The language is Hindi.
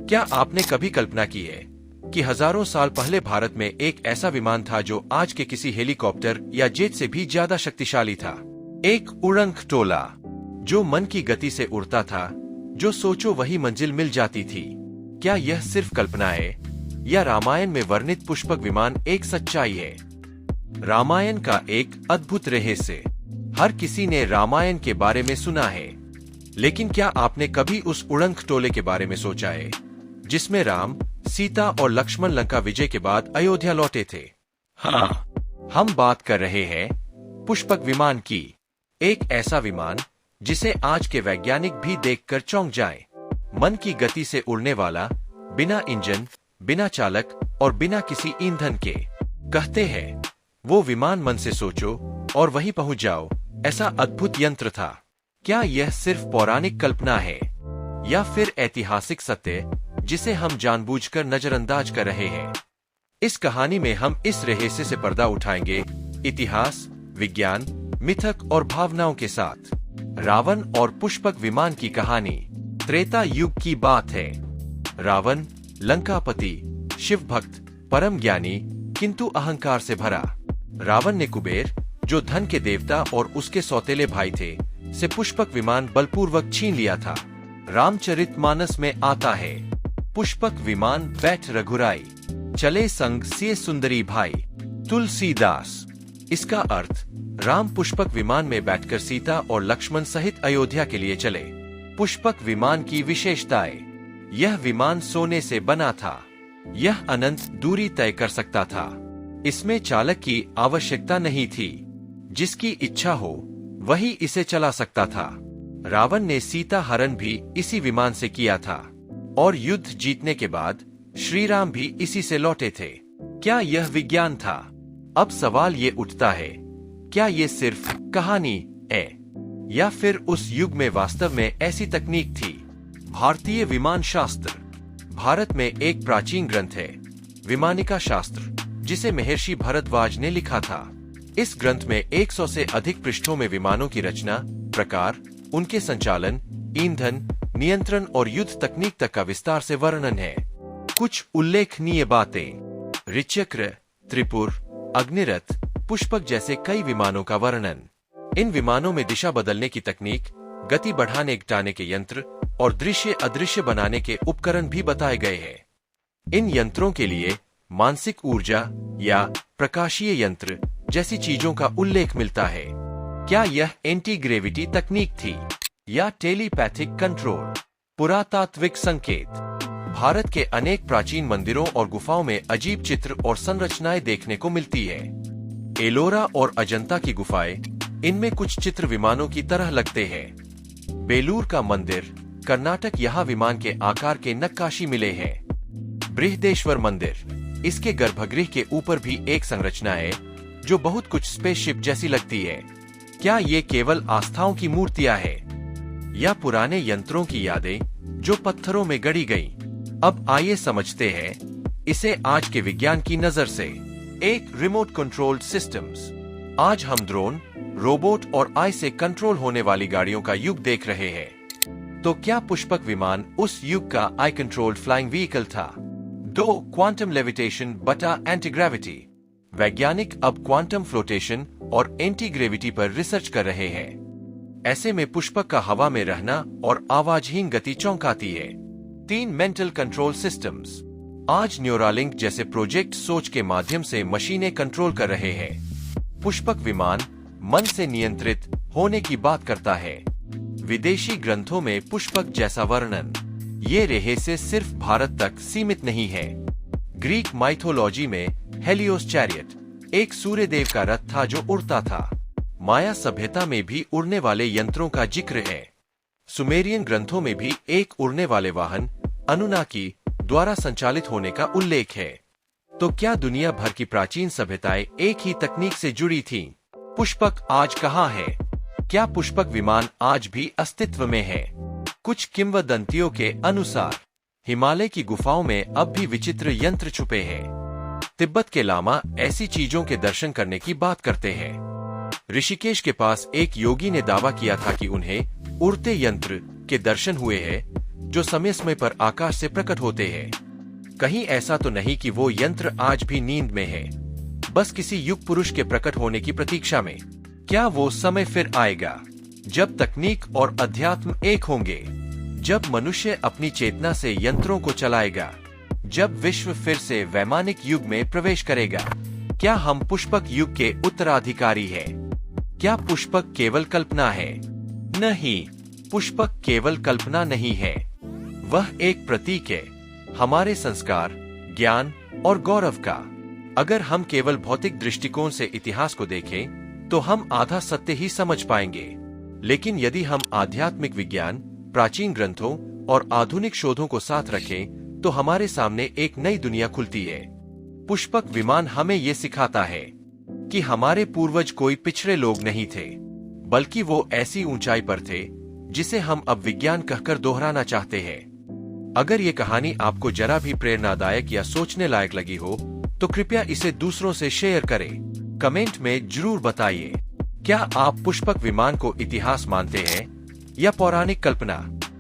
क्या आपने कभी कल्पना की है कि हजारों साल पहले भारत में एक ऐसा विमान था जो आज के किसी हेलीकॉप्टर या जेट से भी ज्यादा शक्तिशाली था? एक उड़ंक टोला जो मन की गति से उड़ता था, जो सोचो वही मंजिल मिल जाती थी। क्या यह सिर्फ कल्पना है या रामायण में वर्णित पुष्पक विमान एक सच्चाई है? रामायण का एक अद्भुत रहस्य। हर किसी ने रामायण के बारे में सुना है, लेकिन क्या आपने कभी उस उड़ंक टोले के बारे में सोचा है जिसमें राम, सीता और लक्ष्मण लंका विजय के बाद अयोध्या लौटे थे? हाँ, हम बात कर रहे हैं पुष्पक विमान की। एक ऐसा विमान जिसे आज के वैज्ञानिक भी देखकर चौंक जाएं। मन की गति से उड़ने वाला, बिना इंजन, बिना चालक और बिना किसी ईंधन के। कहते हैं वो विमान मन से सोचो और वहीं पहुंच जाओ, ऐसा अद्भुत यंत्र था। क्या यह सिर्फ पौराणिक कल्पना है या फिर ऐतिहासिक सत्य जिसे हम जानबूझकर नजरअंदाज कर रहे हैं? इस कहानी में हम इस रहस्य से पर्दा उठाएंगे, इतिहास, विज्ञान, मिथक और भावनाओं के साथ। रावण और पुष्पक विमान की कहानी त्रेता युग की बात है। रावण लंकापति, शिव भक्त, परम ज्ञानी, किंतु अहंकार से भरा। रावण ने कुबेर, जो धन के देवता और उसके सौतेले भाई थे, से पुष्पक विमान बलपूर्वक छीन लिया था। रामचरितमानस में आता है, पुष्पक विमान बैठ रघुराई, चले संग सिए सुंदरी भाई तुलसीदास। इसका अर्थ, राम पुष्पक विमान में बैठकर सीता और लक्ष्मण सहित अयोध्या के लिए चले। पुष्पक विमान की विशेषताएं। यह विमान सोने से बना था। यह अनंत दूरी तय कर सकता था। इसमें चालक की आवश्यकता नहीं थी। जिसकी इच्छा हो वही इसे चला सकता था। रावण ने सीता हरण भी इसी विमान से किया था और युद्ध जीतने के बाद श्री राम भी इसी से लौटे थे। क्या यह विज्ञान था? अब सवाल ये उठता है, क्या ये सिर्फ कहानी है या फिर उस युग में वास्तव में ऐसी तकनीक थी? भारतीय विमान शास्त्र। भारत में एक प्राचीन ग्रंथ है, विमानिका शास्त्र, जिसे महर्षि भरद्वाज ने लिखा था। इस ग्रंथ में 100 से अधिक पृष्ठों में विमानों की रचना, प्रकार, उनके संचालन, ईंधन, नियंत्रण और युद्ध तकनीक तक का विस्तार से वर्णन है। कुछ उल्लेखनीय बातें। ऋचक्र, त्रिपुर, अग्निरथ, पुष्पक जैसे कई विमानों का वर्णन। इन विमानों में दिशा बदलने की तकनीक, गति बढ़ाने घटाने के यंत्र और दृश्य अदृश्य बनाने के उपकरण भी बताए गए हैं। इन यंत्रों के लिए मानसिक ऊर्जा या प्रकाशीय यंत्र जैसी चीजों का उल्लेख मिलता है। क्या यह एंटी ग्रेविटी तकनीक थी या टेलीपैथिक कंट्रोल? पुरातात्विक संकेत। भारत के अनेक प्राचीन मंदिरों और गुफाओं में अजीब चित्र और संरचनाएं देखने को मिलती है। एलोरा और अजंता की गुफाएं, इनमें कुछ चित्र विमानों की तरह लगते हैं। बेलूर का मंदिर, कर्नाटक, यहाँ विमान के आकार के नक्काशी मिले हैं। बृहदेश्वर मंदिर, इसके गर्भगृह के ऊपर भी एक संरचना है जो बहुत कुछ स्पेसशिप जैसी लगती है। क्या ये केवल आस्थाओं की मूर्तियां हैं या पुराने यंत्रों की यादें जो पत्थरों में गढ़ी गईं? अब आइए समझते हैं इसे आज के विज्ञान की नजर से। एक रिमोट कंट्रोल्ड सिस्टम्स। आज हम ड्रोन, रोबोट और आई से कंट्रोल होने वाली गाड़ियों का युग देख रहे हैं। तो क्या पुष्पक विमान उस युग का आई कंट्रोल्ड फ्लाइंग व्हीकल था? 2. क्वांटम लेविटेशन बटा एंटीग्रेविटी। वैज्ञानिक अब क्वांटम फ्लोटेशन और एंटी ग्रेविटी पर रिसर्च कर रहे हैं। ऐसे में पुष्पक का हवा में रहना और आवाजहीन गति चौंकाती है। 3. Mental control systems. आज न्यूरालिंक जैसे प्रोजेक्ट सोच के माध्यम से मशीनें कंट्रोल कर रहे हैं। पुष्पक विमान मन से नियंत्रित होने की बात करता है। विदेशी ग्रंथों में पुष्पक जैसा वर्णन। ये रहस्य सिर्फ भारत तक सीमित नहीं है। ग्रीक माइथोलॉजी में हेलियोस चैरियट, एक सूर्य देव का रथ था जो उड़ता था। माया सभ्यता में भी उड़ने वाले यंत्रों का जिक्र है। सुमेरियन ग्रंथों में भी एक उड़ने वाले वाहन, अनुनाकी, द्वारा संचालित होने का उल्लेख है। तो क्या दुनिया भर की प्राचीन सभ्यताएं एक ही तकनीक से जुड़ी थीं? पुष्पक आज कहाँ है? क्या पुष्पक विमान आज भी अस्तित्व में है? कुछ किंवदंतियों के अनुसार हिमालय की गुफाओं में अब भी विचित्र यंत्र छुपे हैं। तिब्बत के लामा ऐसी चीजों के दर्शन करने की बात करते हैं। ऋषिकेश के पास एक योगी ने दावा किया था कि उन्हें उड़ते यंत्र के दर्शन हुए हैं जो समय समय पर आकाश से प्रकट होते हैं। कहीं ऐसा तो नहीं कि वो यंत्र आज भी नींद में है, बस किसी युग पुरुष के प्रकट होने की प्रतीक्षा में? क्या वो समय फिर आएगा जब तकनीक और अध्यात्म एक होंगे, जब मनुष्य अपनी चेतना से यंत्रों को चलाएगा, जब विश्व फिर से वैमानिक युग में प्रवेश करेगा? क्या हम पुष्पक युग के उत्तराधिकारी हैं? क्या पुष्पक केवल कल्पना है? नहीं, पुष्पक केवल कल्पना नहीं है। वह एक प्रतीक है हमारे संस्कार, ज्ञान और गौरव का। अगर हम केवल भौतिक दृष्टिकोण से इतिहास को देखें तो हम आधा सत्य ही समझ पाएंगे, लेकिन यदि हम आध्यात्मिक विज्ञान, प्राचीन ग्रंथों और आधुनिक शोधों को साथ रखें तो हमारे सामने एक नई दुनिया खुलती है। पुष्पक विमान हमें ये सिखाता है कि हमारे पूर्वज कोई पिछड़े लोग नहीं थे, बल्कि वो ऐसी ऊंचाई पर थे जिसे हम अब विज्ञान कहकर दोहराना चाहते हैं। अगर ये कहानी आपको जरा भी प्रेरणादायक या सोचने लायक लगी हो तो कृपया इसे दूसरों से शेयर करें। कमेंट में जरूर बताइए, क्या आप पुष्पक विमान को इतिहास मानते हैं या पौराणिक कल्पना?